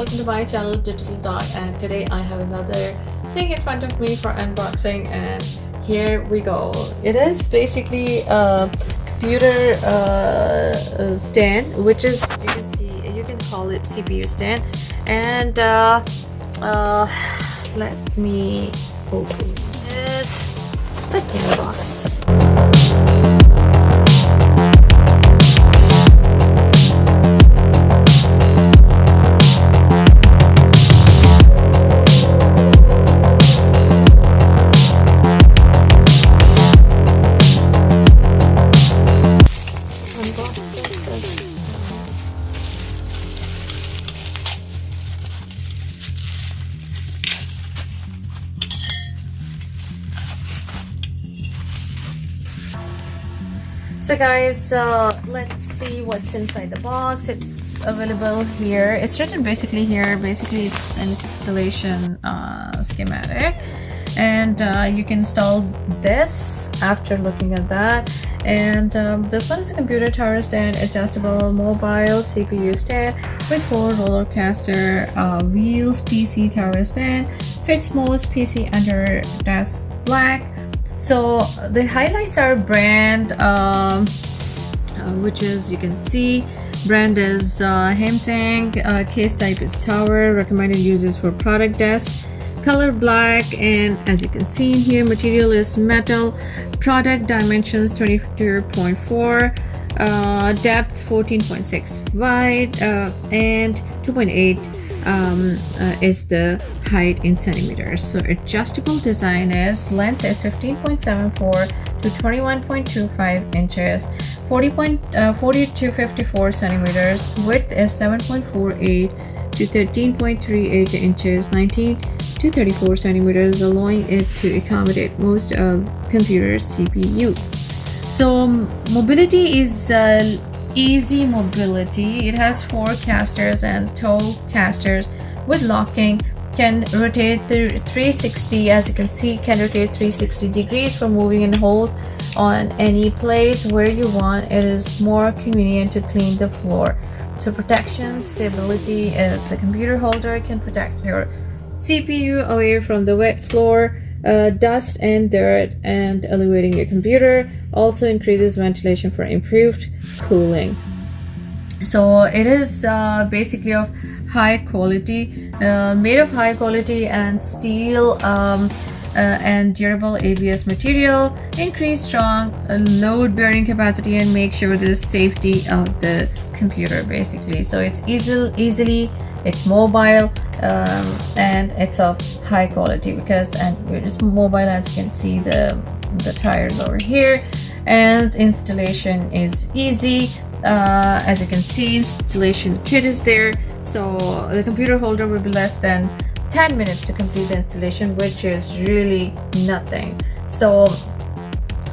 welcome to my channel Digital Dog, and today I have another thing in front of me for unboxing, and here we go. It is basically a computer stand, which is, you can call it CPU stand, and let me open this, the tin box. So guys, let's see what's inside the box. It's available here. It's written basically here. Basically, it's an installation schematic, and you can install this after looking at that. And this one is a computer tower stand, adjustable mobile CPU stand with 4 roller caster wheels. PC tower stand, fits most PC under desk black. So the highlights are brand, which is, you can see, brand is Samsung, case type is tower, recommended uses for product desk, color black, and as you can see in here, material is metal, product dimensions 22.4, depth 14.6 wide, and 2.8 is the height in centimeters. So adjustable design is, length is 15.74 to 21.25 inches, 40 to 54 centimeters, width is 7.48 to 13.38 inches, 19 to 34 centimeters, allowing it to accommodate most of computer's CPU. So mobility is easy mobility. It has 4 casters and toe casters with locking, can rotate the 360, as you can see, can rotate 360 degrees for moving and hold on any place where you want. It is more convenient to clean the floor. So protection, stability is, the computer holder can protect your CPU away from the wet floor, dust and dirt, and elevating your computer. Also increases ventilation for improved cooling. So it is basically of high quality, made of high quality and steel and durable ABS material, increase strong load bearing capacity, and make sure the safety of the computer basically. So it's easily it's mobile, and it's of high quality because, and it's mobile, as you can see the tires over here, and installation is easy. As you can see, installation kit is there, so the computer holder will be less than 10 minutes to complete the installation, which is really nothing. So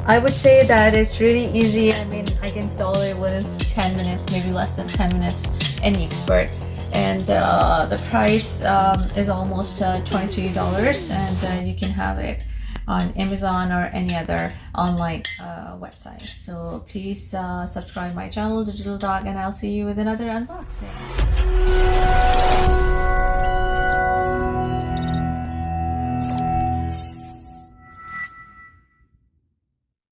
I would say that it's really easy. I mean, I can install it within 10 minutes, maybe less than 10 minutes, any expert. And the price is almost $23, and you can have it on Amazon or any other online website. So please subscribe my channel Digital Dog, and I'll see you with another unboxing.